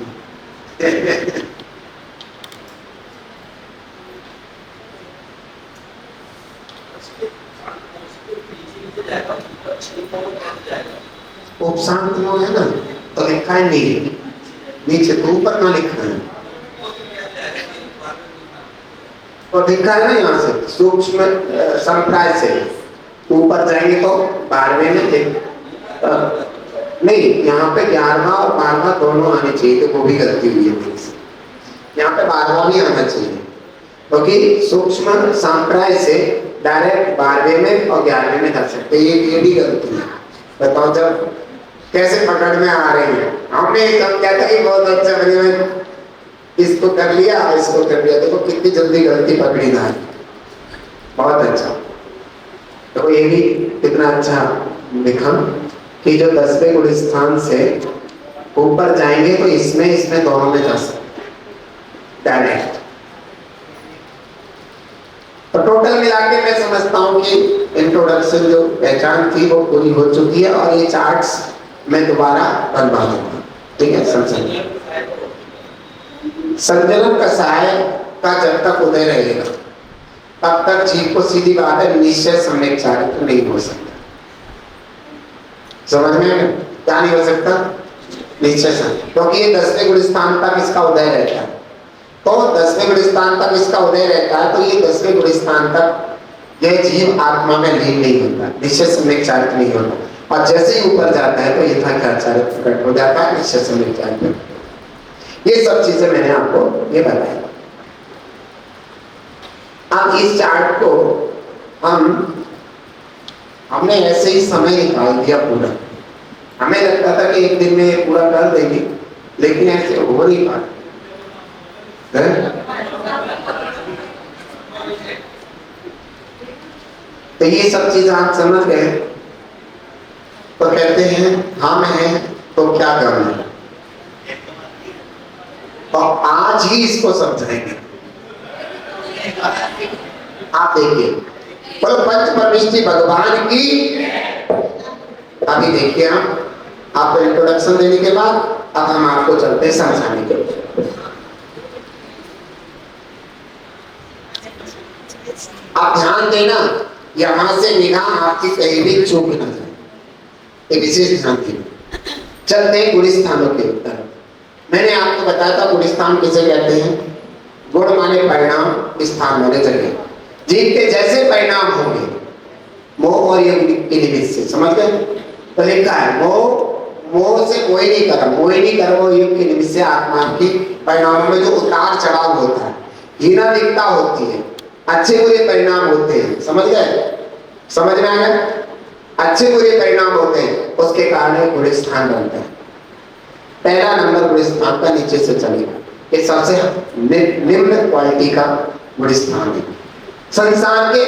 [SPEAKER 2] उपशांत योग है ना, तो लिखा है नीचे, तो ऊपर ना लिखा है, और लिखा है ना यहाँ से सूक्ष्म संप्राय से ऊपर जाएंगे तो 12वें में नहीं, यहाँ पे 11वां और 12वां दोनों आने चाहिए, तो वो भी गलती हुई है, यहाँ पे 12वां भी आना चाहिए, क्योंकि सूक्ष्म संप्राय से डायरेक्ट 12वें में और 11वें में कर सकते, ये भी गलती है। बताओ जब कैसे पकड़ में आ रही है, हमने एकदम क्या था कि बहुत अच्छा बने हुए, इसको कर लिया इसको कर लिया, देखो कितनी जल्दी गलती पकड़ी ना, बहुत अच्छा। देखो ये भी कितना अच्छा लिखा कि जो 10वें गुण स्थान से ऊपर जाएंगे तो इसमें दोनों में जा सकते डायरेक्ट। तो टोटल मिला के मैं समझता हूं कि इंट्रोडक्शन जो पहचान थी वो पूरी हो चुकी है, और ये चार्ट्स मैं दोबारा बनवा दूंगा, ठीक है। संजनन कसाय का जब तक उदय रहेगा तब तक जीव को सीधी बात है निश्चय सम्यक चारित्र नहीं हो सकता। समझ में क्या नहीं हो सकता? निश्चय सम्यक, क्योंकि ये 10वें गुण स्थान तक इसका उदय रहता है। तो 10वें गुण स्थान तक इसका उदय रहता है, तो ये 10वें गुण स्थान तक यह जीव आत्मा में लीन नहीं होता, निश्चय सम्यक चारित्र नहीं होता। और जैसे ही ऊपर जाता है तो यथाख्यात चारित्र प्रकट हो जाता है, निश्चय सम्यक चारित्र। ये सब चीजें मैंने आपको ये बताया। अब इस चार्ट को हमने ऐसे ही समय निकाल दिया पूरा। हमें लगता था कि एक दिन में पूरा कर देंगे, लेकिन ऐसे हो नहीं पा। तो ये सब चीज आप समझ गए तो कहते हैं हम हैं तो क्या करना है, और आज ही इसको समझाएंगे। आप देखिए, बोलो पंच परमेष्टि भगवान की। अभी देखिए हम आपको इंट्रोडक्शन देने के बाद अब हम आपको चलते समझाने के लिए। आप ध्यान देना, यहां से निगाह आपकी कहीं भी चूक ना जाए, एक विशेष ध्यान देना। चलते हैं गुण स्थानों के उत्तर। मैंने आपको बताया था गुण स्थान किसे कहते हैं? गुण माने परिणाम, स्थान माने जगह। जीव के जैसे परिणाम होंगे मोह और योग के निमित्त से, समझ गए? तो लिखा है मोह से मोह नहीं करो, वो योग के निमित्त से आत्मा की परिणामों में जो उतार चढ़ाव होता है, हीना दिखता होती है, अच्छे बुरे परिणाम होते हैं। समझ गए? समझ में आ गया? अच्छे बुरे परिणाम होते हैं, उसके कारण गुण स्थान बनता है। पहला नंबर गुण स्थान का नीचे से चलेगा, ये सबसे निम्न क्वालिटी का गुण स्थान है। संसार के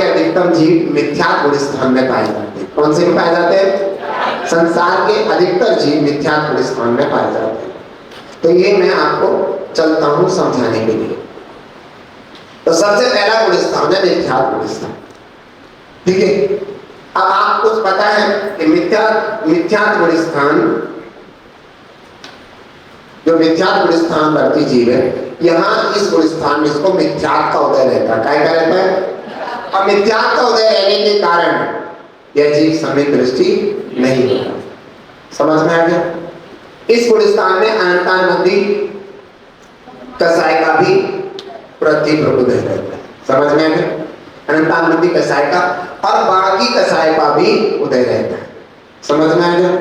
[SPEAKER 2] अधिकतम जीव मिथ्या गुण स्थान में पाए जाते हैं। कौन से में पाए जाते हैं? संसार के अधिकतर जीव मिथ्या गुण स्थान में पाए जाते हैं। तो ये मैं आपको चलता हूं समझाने के लिए। तो सबसे पहला गुण स्थान है मिथ्या गुण स्थान, ठीक है। अब आपको पता है कि मिथ्या गुण स्थान, जो मिथ्या गुण स्थान वर्ती जीव है, यहाँ इस गुण स्थान में इसको मिथ्यात्व का उदय रहता है। क्या रहता है? अब मिथ्यात्व का उदय रहने के कारण यह जीव सम्यक दृष्टि नहीं होता। समझ में आ गया? इस गुण स्थान में अनंतानंदी कसाय का भी प्रतिभ्र उदय रहता है। समझ में आ गया? अनंतानंदी कसाय का और बाकी कसाय का भी उदय रहता है। समझ में आ गया?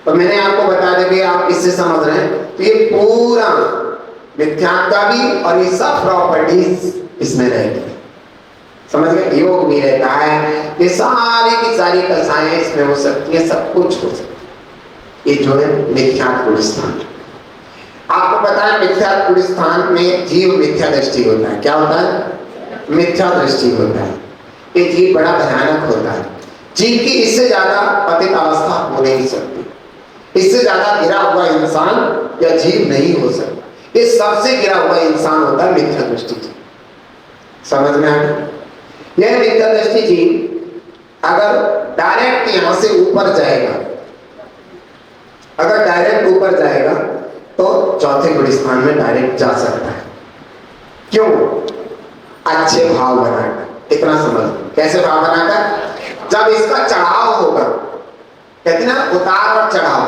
[SPEAKER 2] तो मैंने आपको बता दिया कि आप इससे समझ रहे हैं, तो ये पूरा मिथ्यात्व का भी और ये सब प्रॉपर्टीज इसमें रहती है। समझ गए? योग भी रहता है, ये सारी की सारी कसाएं इसमें हो सकती है, सब कुछ हो सकता है। ये जो है मिथ्यात्व गुण स्थान। आपको पता है मिथ्यात्व गुण स्थान में जीव मिथ्या दृष्टि होता है। क्या होता है? मिथ्या दृष्टि होता है। ये जीव बड़ा भयानक होता है। जीव की इससे ज्यादा पतित अवस्था हो नहीं सकती, इससे ज्यादा गिरा हुआ इंसान या जीव नहीं हो सकता। ये सबसे गिरा हुआ इंसान होता है मिथ्या दृष्टि जीव। समझ में आ गया? यह मिथ्या दृष्टि जीव अगर डायरेक्ट यहां से ऊपर जाएगा, अगर डायरेक्ट ऊपर जाएगा तो चौथे गुण स्थान में डायरेक्ट जा सकता है। क्यों? अच्छे भाव बनाकर। इतना समझ, कैसे भाव बनाकर? जब इसका चढ़ाव होगा, कहते ना उतार और चढ़ाव,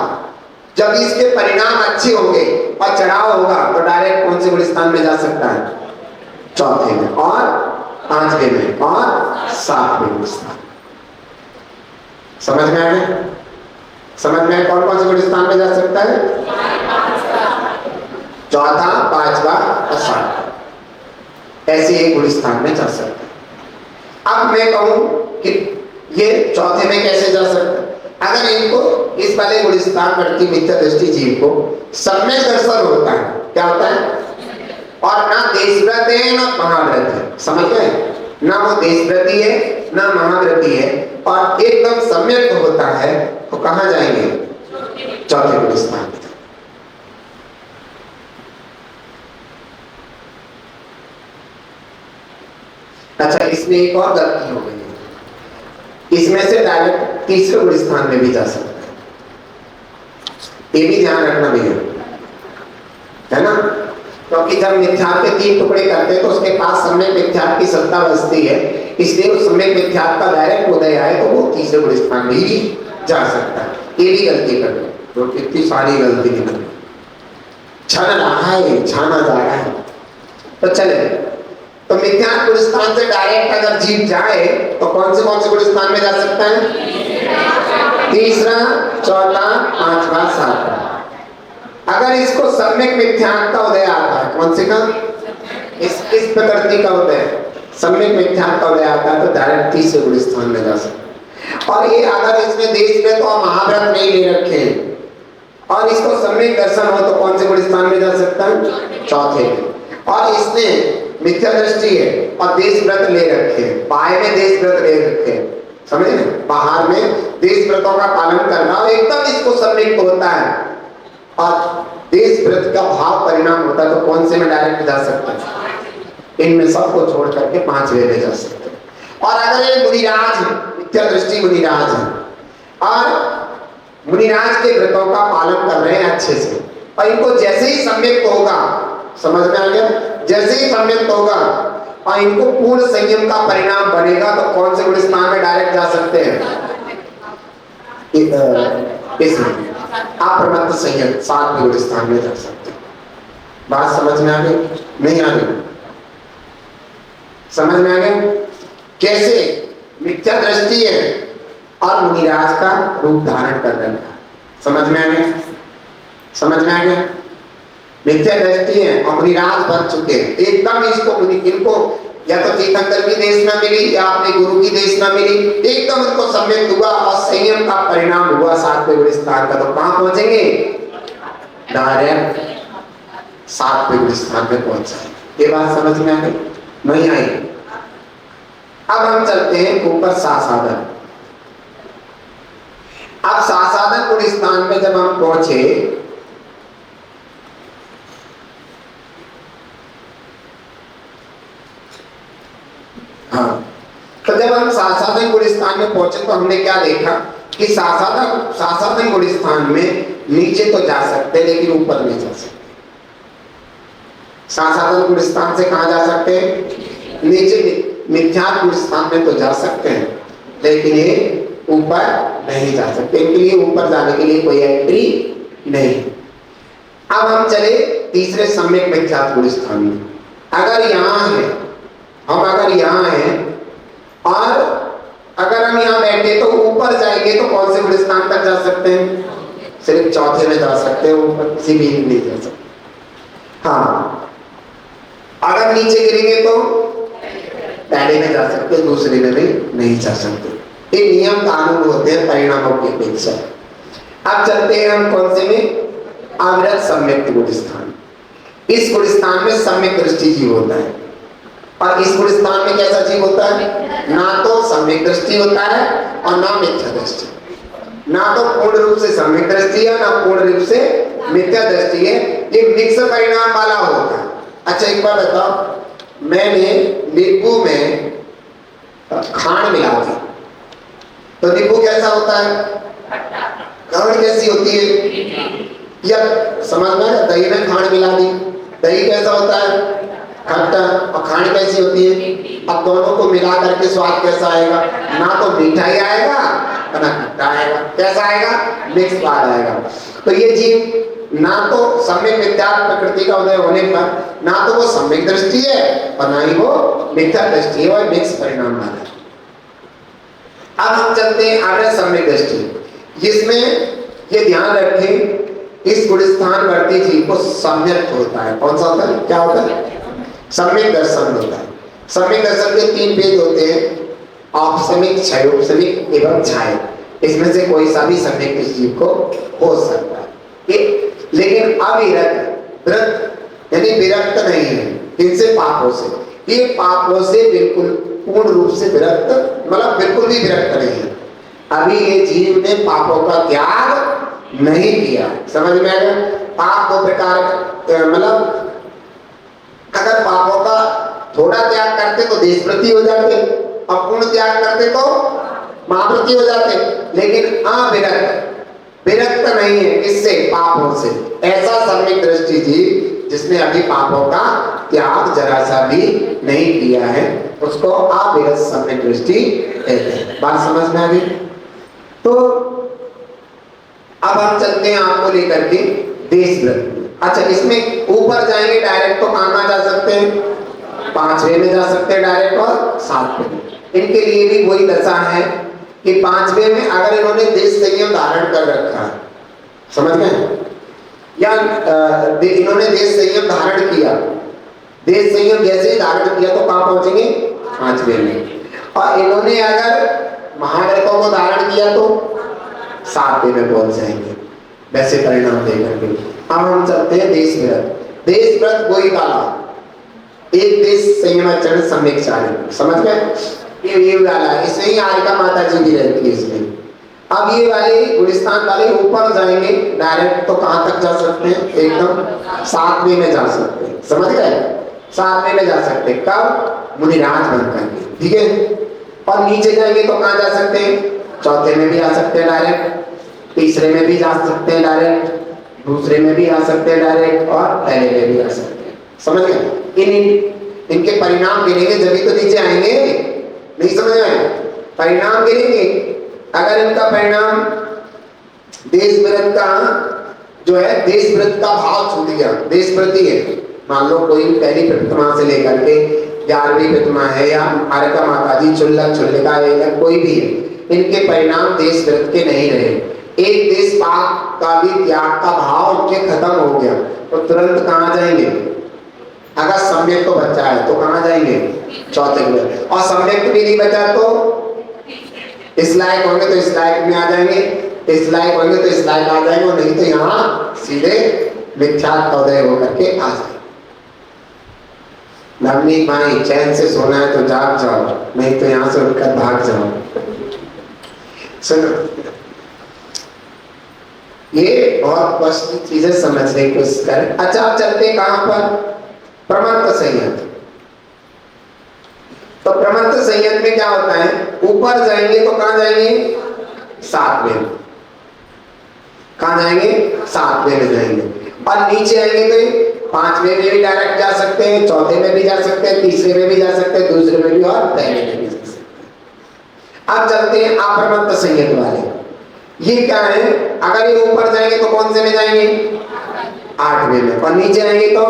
[SPEAKER 2] जब इसके परिणाम अच्छे होंगे और चढ़ाव होगा तो डायरेक्ट कौन से गुण स्थान में जा सकता है? चौथे में और पांचवें में और सातवें गुण स्थान। समझ में आ गया? समझ में कौन कौन से गुण स्थान में जा सकता है? चौथा, पांचवा और सातवां। ऐसे एक गुलिस्तान में जा सकता है। अब मैं कहूं कि ये चौथे में कैसे जा सकता है? अगर इनको इस वाले गुलिस्तान बढ़ती मिथ्या दृष्टि जीव को सम्यक दर्शन होता है, क्या होता है? और ना देशव्रत है ना महाव्रत है, समझ गए? ना वो देशव्रती है ना महाव्रती है, और एकदम सम्यक होता है, तो कहां जाएंगे? चौथे गुलिस्तान। अच्छा, इसमें एक और गलती हो गई है, इसमें से डायरेक्ट तीसरे गुलिस्तान में भी जा सकता है, ये भी ध्यान रखना भैया, है ना? क्योंकि जब मिथ्यात्व के 3 टुकड़े करते हैं तो उसके पास सम्यक मिथ्यात्व की सत्ता बचती है, इसलिए उस सम्यक मिथ्यात्व का डायरेक्ट उदय आए तो वो तीसरे गुलिस्तान में ही जा सकता है। ये भी गलती कर लो, तो कितनी सारी गलती निकल छाना रहा है, छाना जा रहा है। तो चले, तो मिथ्यात्व गुलिस्तान से डायरेक्ट अगर जीव जाए तो कौन से गुलिस्तान में जा सकता है? तीसरा, चौथा, पांचवा, सातवां। अगर इसको सम्यक मिथ्यात्व का उदय आता है, कौन से का? इस प्रकृति का उदय, सम्यक मिथ्यात्व का उदय आता है तो डायरेक्ट तीसरे गुलिस्तान में जा सकता है। और ये अगर इसमें देशव्रत और महाव्रत नहीं ले रखे और इसको सम्यक दर्शन हो तो कौन से गुलिस्तान में जा सकता है? चौथे में। और इसने मिथ्या दृष्टि है और देशव्रत ले रखे, बाहर में देशव्रत ले रखे, समझे? बाहर में देशव्रतों का पालन करना और एकदम इसको सम्यक होता है और देशव्रत का भाव परिणाम होता है, तो कौन से में डायरेक्ट जा सकता है? इनमें सबको छोड़ करके 5वें में जा सकते हैं। और अगर ये मुनिराज है, मिथ्या दृष्टि मुनिराज है और मुनिराज के व्रतों का पालन कर रहे हैं अच्छे से, और इनको जैसे ही सम्यक होगा, समझ में आ गया? जैसे ही सम्यक होगा और इनको पूर्ण संयम का परिणाम बनेगा तो कौन से गुलिस्तान में डायरेक्ट जा सकते हैं? इसमें अप्रमत्त संयम 7वें गुलिस्तान में जा सकते हैं। बात समझ में आ गई? नहीं आ गई? समझ में आ गया? कैसे मिथ्या दृष्टि है और मुनिराज का रूप धारण कर रहा है, समझ में आ गया? समझ में आ गया? मिथ्या दृष्टि है और मुनिराज बन चुके हैं एकदम, इसको इनको या तो तीर्थंकर की देश न मिली या अपने गुरु की देश न मिली, एकदम उनको सम्यक हुआ और संयम का परिणाम हुआ 7वें गुलिस्तान का, तो कहां पहुंचेंगे? डायरेक्ट 7वें गुलिस्तान में पहुंच जाएंगे। ये बात समझ में आ गई? नहीं आई? अब हम चलते हैं ऊपर सासाधन। अब सासाधन गुलिस्तान में जब हम पहुंचे, हाँ, तो जब हम सासाधन गुलिस्तान में पहुंचे तो हमने क्या देखा कि सासाधन गुलिस्तान में नीचे तो जा सकते लेकिन ऊपर नहीं जा सकते। सासाधन गुलिस्तान से कहां जा सकते हैं? नीचे। मिथ्यात्व गुलिस्तान में तो जा सकते हैं लेकिन ये ऊपर नहीं जा सकते, इनके लिए ऊपर जाने के लिए कोई एंट्री नहीं। अब हम चले तीसरे सम्यक मिथ्यात्व गुलिस्तान में। अगर यहाँ है, हम अगर यहाँ हैं और अगर हम यहाँ बैठे तो ऊपर जाएंगे तो कौन से गुलिस्तान तक जा सकते हैं? सिर्फ चौथे में जा सकते हैं, ऊपर किसी भी नहीं जा सकते। हाँ, अगर नीचे गिरेंगे तो पहले में जा सकते, दूसरे में भी नहीं जा सकते। ये नियम कानून होते हैं परिणामों की अपेक्षा। अब चलते हैं हम कौन से में? अविरत सम्यक गुलिस्तान। इस गुलिस्तान में सम्यक दृष्टि जीव होता है और इस गुलिस्तान में कैसा जीव होता है? ना तो सम्यक दृष्टि होता है और ना मिथ्या दृष्टि। ना तो पूर्ण रूप से सम्यक दृष्टि है ना पूर्ण रूप से मिथ्या दृष्टि है, ये मिक्स परिणाम वाला होता है। अच्छा, एक बार बताओ, मैंने नींबू में खांड मिला दी तो नींबू कैसा होता है? खांड कैसी होती है? या समझ में, दही में खांड मिला दी, दही कैसा होता है? खट्टा। और खांड कैसी होती है? अब दोनों को मिला करके स्वाद कैसा आएगा? ना तो मीठा ही आएगा ना खट्टा आएगा, कैसा आएगा? मिक्स स्वाद आएगा। तो ये जीव ना तो सम्यक मिथ्यात्व प्रकृति का उदय होने पर ना तो वो सम्यक दृष्टि है और ना ही वो मिथ्या दृष्टि है, और मिक्स परिणाम वाला है। अब हम चलते हैं आगे सम्यक दृष्टि, जिसमें ये ध्यान रखें इस गुलिस्तान वर्ती जीव को सम्यक होता है। कौन सा होता है? क्या होता है? सम्यक दर्शन होता है। सम्यक दर्शन के 3 भेद होते हैं, औपसमिक, क्षयोपसमिक एवं छाया। इसमें से कोई सा भी सम्यक किसी जीव को हो सकता है। लेकिन अविरक्त व्रत यानी विरक्त नहीं है इनसे, पापों से। ये पापों से बिल्कुल पूर्ण रूप से विरक्त, मतलब बिल्कुल भी विरक्त नहीं है। अभी ये जीव ने पापों का त्याग नहीं किया। समझ में आया? पाप 2 प्रकार का, मतलब अगर पापों का थोड़ा त्याग करते तो देशप्रति हो जाते, और पूर्ण त्याग करते तो महाप्रति हो जाते। लेकिन अविरक्त, विरक्त नहीं है किससे? पापों से। ऐसा सम्यक दृष्टि जीव जिसने अभी पापों का त्याग जरा सा भी नहीं किया है, उसको अविरत सम्यक दृष्टि कहते हैं। बात समझ में आ गई? तो अब हम चलते हैं आपको लेकर के देश व्रत। अच्छा, इसमें ऊपर जाएंगे डायरेक्ट तो कहाँ जा सकते हैं? 5वें में जा सकते हैं डायरेक्ट, और 7वें में। इनके लिए भी वही दशा है कि 5वें में अगर इन्होंने देश संयम धारण कर रखा है, समझ गए? या इन्होंने देश संयम धारण किया, देश संयम जैसे ही धारण किया तो कहाँ पहुंचेंगे? 5वें में। और इन्होंने अगर महाव्रतों को धारण किया तो 7वें में पहुंच जाएंगे, वैसे परिणाम देकर के। अब हम चलते हैं देश व्रत। देश व्रत वही वाला, एक देश संयमाचरण सम्यक चारण, समझ गए? ये वाला, इसमें ही आरिका माता जी भी रहती है इसमें। अब ये वाले गुलिस्तान वाले ऊपर जाएंगे डायरेक्ट तो कहाँ तक जा सकते हैं? एकदम 7वें में जा सकते हैं, समझ गए? 7वें में जा सकते हैं, कब? मुनिराज बन करके, ठीक है? और नीचे जाएंगे तो कहाँ जा सकते हैं? 4थे में भी आ सकते हैं डायरेक्ट, 3रे में भी जा सकते हैं डायरेक्ट, 2रे में भी आ सकते हैं डायरेक्ट, और पहले में भी आ सकते हैं, समझ गए? इनके परिणाम गिनेंगे जब तो नीचे आएंगे, नहीं समझ आए? परिणाम गिनेंगे। अगर इनका परिणाम देश व्रत का जो है, देश व्रत का भाव छूट गया, देश व्रती है, मान लो कोई पहली प्रतिमा से लेकर के 11वीं प्रतिमा है, या आरिका माता जी, चुल्लिका है, या कोई भी है, इनके परिणाम देश व्रत के नहीं रहे। एक देश पाप का भी त्याग का भाव उनके खत्म हो गया तो तुरंत कहाँ जाएंगे? अगर सम्यक तो बचा है तो कहाँ जाएंगे? 4थे में। और सम्यक भी नहीं बचा तो इस लायक होंगे तो इस लायक में आ जाएंगे, इस लायक होंगे तो इस लायक आ जाएंगे, और नहीं तो यहाँ सीधे मिथ्यात्वोदय होकर के आ जाएंगे। नवनीत माई, चैन से सोना है तो जाग जाओ, नहीं तो यहाँ से उठकर भाग जाओ। सुनो, ये बहुत स्पष्ट चीजें समझने की कोशिश करें। अच्छा, आप चलते कहाँ पर? प्रमत्त संयंत्र। तो प्रमत्त संयंत्र में क्या होता है? ऊपर जाएंगे तो कहाँ जाएंगे? 7वें। कहाँ जाएंगे? 7वें में जाएंगे। और नीचे आएंगे तो 5वें में भी डायरेक्ट जा सकते हैं, 4थे में भी जा सकते हैं, 3रे में भी जा सकते हैं, 2रे में भी, और पहले में भी जा सकते हैं। अब चलते हैं अप्रमत्त संयंत्र वाले। ये क्या है? अगर ये ऊपर जाएंगे तो कौन से में जाएंगे? 8वें में। और नीचे आएंगे तो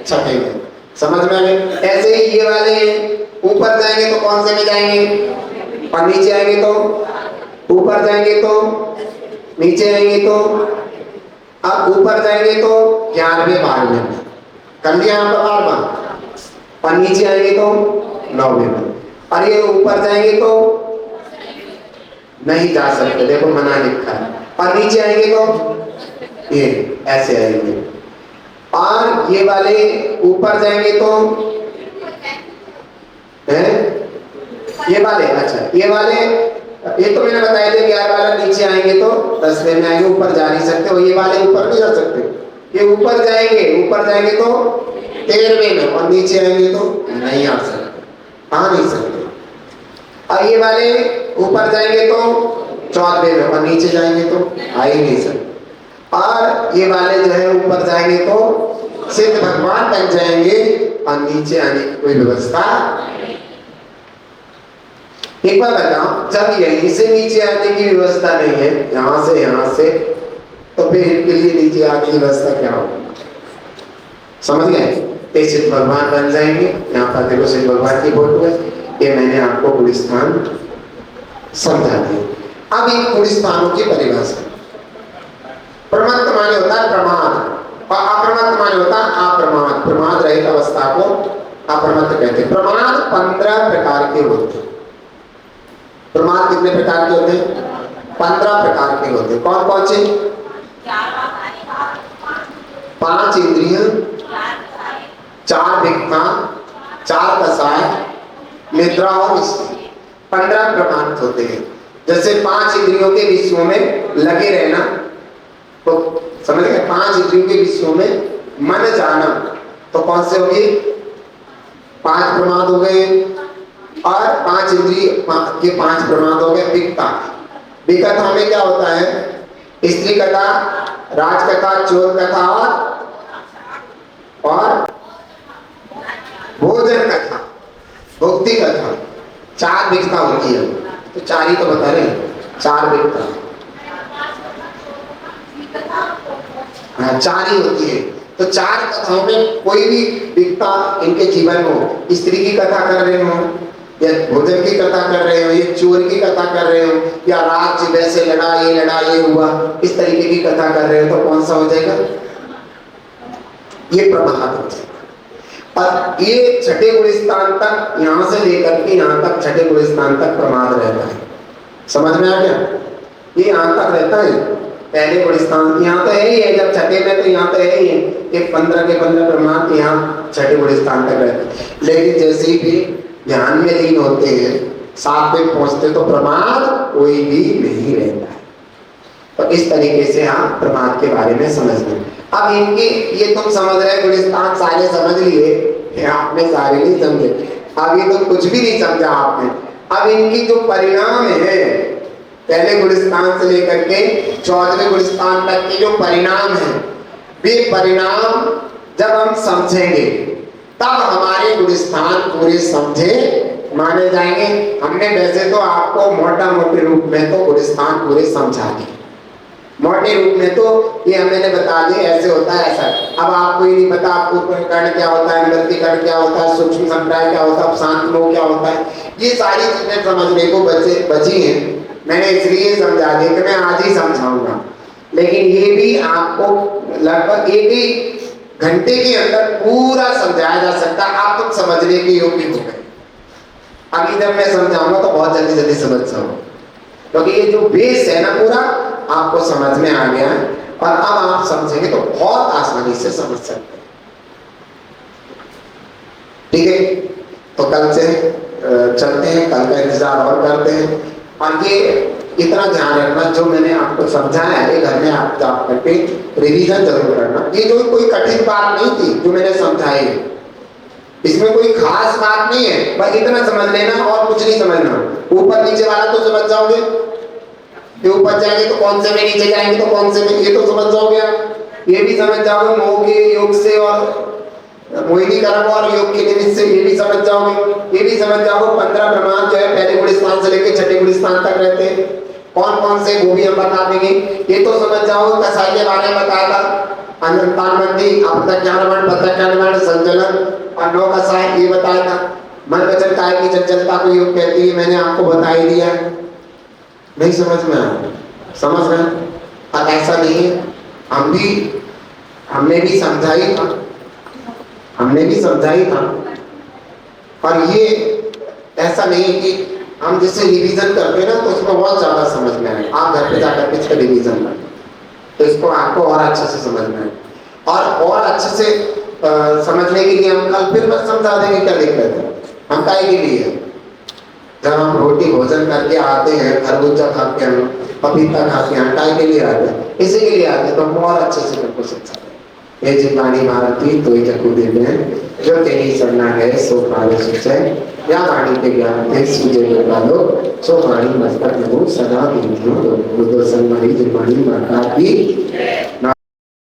[SPEAKER 2] 6वें में। समझ में आए? ऐसे ही ये वाले हैं, ऊपर जाएंगे तो कौन से में जाएंगे? और नीचे आएंगे तो, ऊपर जाएंगे तो, नीचे आएंगे तो, अब ऊपर जाएंगे तो 11वें 12वें में कर लिया यहाँ पर 12, और नीचे आएंगे तो 9वें में। और ये ऊपर जाएंगे तो नहीं जा सकते, देखो मना लिखा है। और नीचे आएंगे तो ये ऐसे आएंगे। और ये वाले ऊपर जाएंगे तो है ये वाले, अच्छा ये वाले, ये तो मैंने बताया था 11 वाला नीचे आएंगे तो 10वें में आएंगे, ऊपर जा नहीं सकते। और ये वाले ऊपर नहीं जा सकते, ये ऊपर जाएंगे तो 13वें में, और नीचे आएंगे तो नहीं आ सकते, आ नहीं सकते। और ये वाले ऊपर जाएंगे तो 14वें में, और नीचे जाएंगे तो आ ही नहीं सकते। और ये वाले जो है ऊपर जाएंगे तो सिद्ध भगवान बन जाएंगे, और नीचे आने की कोई व्यवस्था। एक बार बताओ, जब यहीं से नीचे आने की व्यवस्था नहीं है, यहाँ से, तो फिर इनके लिए नीचे आने की व्यवस्था क्या होगी? समझ गए? सिद्ध भगवान बन जाएंगे। यहाँ पर देखो सिद्ध भगवान की फोटो है, ये मैंने आपको गुलिस्तान समझा दिया। अब इन गुलिस्तानों की परिभाषा। प्रमत्त माने होता है प्रमाद, और अप्रमत्त माने होता अप्रमाद, प्रमाद रहित अवस्था को अप्रमत्त कहते हैं। प्रमाद 15 प्रकार के होते हैं। प्रमाद कितने प्रकार के होते हैं? 15 प्रकार के होते हैं। कौन कौन से? 5 इंद्रिय, 4 विख्या, 4 कसाय, निद्रा और स्त्री। 15 प्रमाद होते हैं। जैसे 5 इंद्रियों के विषयों में लगे रहना, तो समझ गए? 5 इंद्रियों के विषयों में मन जाना, तो कौन से होंगे? 5 प्रमाद हो गए। और 5 इंद्रिय के 5 प्रमाद हो गए। विकता, विकथा में क्या होता है? स्त्री कथा, राजकथा, चोर कथा और भोजन कथा, भुक्ति कथा। 4 विकता होती है। तो 4 ही तो बता रहे हैं, 4 विकता। हाँ, 4 ही होती है। तो 4 कथाओं में कोई भी विकता इनके जीवन में हो, स्त्री की कथा कर रहे हो, या भोजन की कथा कर रहे हो, या चोर की कथा कर रहे हो, या राज्य वैसे लड़ा ये हुआ, इस तरीके की कथा कर रहे हो, तो कौन सा हो जाएगा? ये प्रमाद हो जाएगा। और ये छठे गुण स्थान तक, यहां से लेकर के यहां तक, छठे गुण स्थान तक प्रमाद रहता है। समझ में आ गया? ये यहां तक रहता है। पहले गुण स्थान यहाँ तो है ही है, जब छठे में तो यहाँ तो है ही है कि 15 के 15 प्रमाद यहाँ छठे गुण स्थान तक रहते हैं। लेकिन जैसे ही भी ध्यान में लीन होते हैं, 7 पे पहुंचते, तो प्रमाद कोई भी नहीं रहता है। तो इस तरीके से हम प्रमाद के बारे में समझ लें। अब इनकी ये तुम समझ रहे गुण स्थान सारे समझ लिए, आपने सारे नहीं समझे। अब ये तो कुछ भी नहीं समझा आपने। अब इनकी जो परिणाम है, पहले गुण स्थान से लेकर के 14वें गुण स्थान तक के जो परिणाम है, वे परिणाम जब हम समझेंगे तब हमारे गुण स्थान पूरे समझे माने जाएंगे। हमने वैसे तो आपको मोटे रूप में तो गुण स्थान पूरे समझा दिए, मोटे रूप में तो ये मैंने बता दिए, ऐसे होता है ऐसा। अब आपको ये नहीं पता आपको कर्ण क्या होता है, नृत्य कर्ण क्या होता है, सूक्ष्म संप्राय क्या होता है, शांत लोक क्या होता है, ये सारी चीजें समझने को बची हैं। मैंने इसलिए समझा दिया कि मैं आज ही समझाऊंगा, लेकिन ये भी आपको लगभग 1 घंटे के अंदर पूरा समझाया जा सकता है। आप तुम समझने के योग्य हो गए। अभी जब मैं समझाऊंगा तो बहुत जल्दी जल्दी समझ जाओगे, क्योंकि ये जो बेस है ना पूरा आपको समझ में आ गया है। और अब आप समझेंगे तो बहुत आसानी से समझ सकते हैं। ठीक है, तो कल से चलते हैं, कल का इंतजार और करते हैं। और ये इतना ध्यान रखना, जो मैंने आपको समझाया है घर में आप जाप करके रिवीजन जरूर करना। ये जो कोई कठिन बात नहीं थी जो मैंने समझाई, इसमें कोई खास बात नहीं है, बस इतना समझ लेना और कुछ नहीं समझना। ऊपर नीचे वाला तो समझ जाओगे, ये ऊपर जाएंगे तो कौन से में, नीचे जाएंगे तो कौन से में, ये तो समझ जाओगे आप। ये भी समझ जाओगे मोह के योग से और मोहिनी कर्म और योग के निमित्त से, ये भी समझ जाओगे। ये भी समझ जाओगे 15 प्रमाद जो है पहले गुण स्थान से लेकर छठे गुण स्थान तक रहते हैं, कौन कौन से वो भी हम बता देंगे। ये तो समझ जाओगे कसाई के बारे में बताया था, अंतानबंदी, अपतक ज्ञानमण, पतक ज्ञानमण, संचलन और 9 कसाय ये बताया था। मन वचन काय की चंचलता को योग कहती है, मैंने आपको बता ही दिया। नहीं समझ में आया? समझ रहे? अब ऐसा नहीं है, हमने भी समझाई था, हमने भी समझाई था। और ये ऐसा नहीं है कि हम जैसे रिवीजन करते हैं ना, तो उसको बहुत ज्यादा समझ में आए। आप घर पे जाकर के इसका रिवीजन करें तो इसको आपको और अच्छे से समझ में आए। और अच्छे से समझने के लिए हम कल फिर बस समझा देंगे क्या दिक्कत है। हम काहे के लिए, जब हम रोटी भोजन करके आते हैं, खरबूजा खाते हैं, पपीता खाते हैं, काहे के लिए आते हैं? इसी के लिए आते हैं। तो हम और अच्छे से बिल्कुल समझा दें। ये जिबानी भारती तो जकू देते हैं, जो तेरी सरना है सो पावे सुचय, या वाणी के ज्ञान थे सूझे निकालो, सो वाणी मस्तक नमो सदा बिंदियों बुद्धो संगमरी जिबानी माता की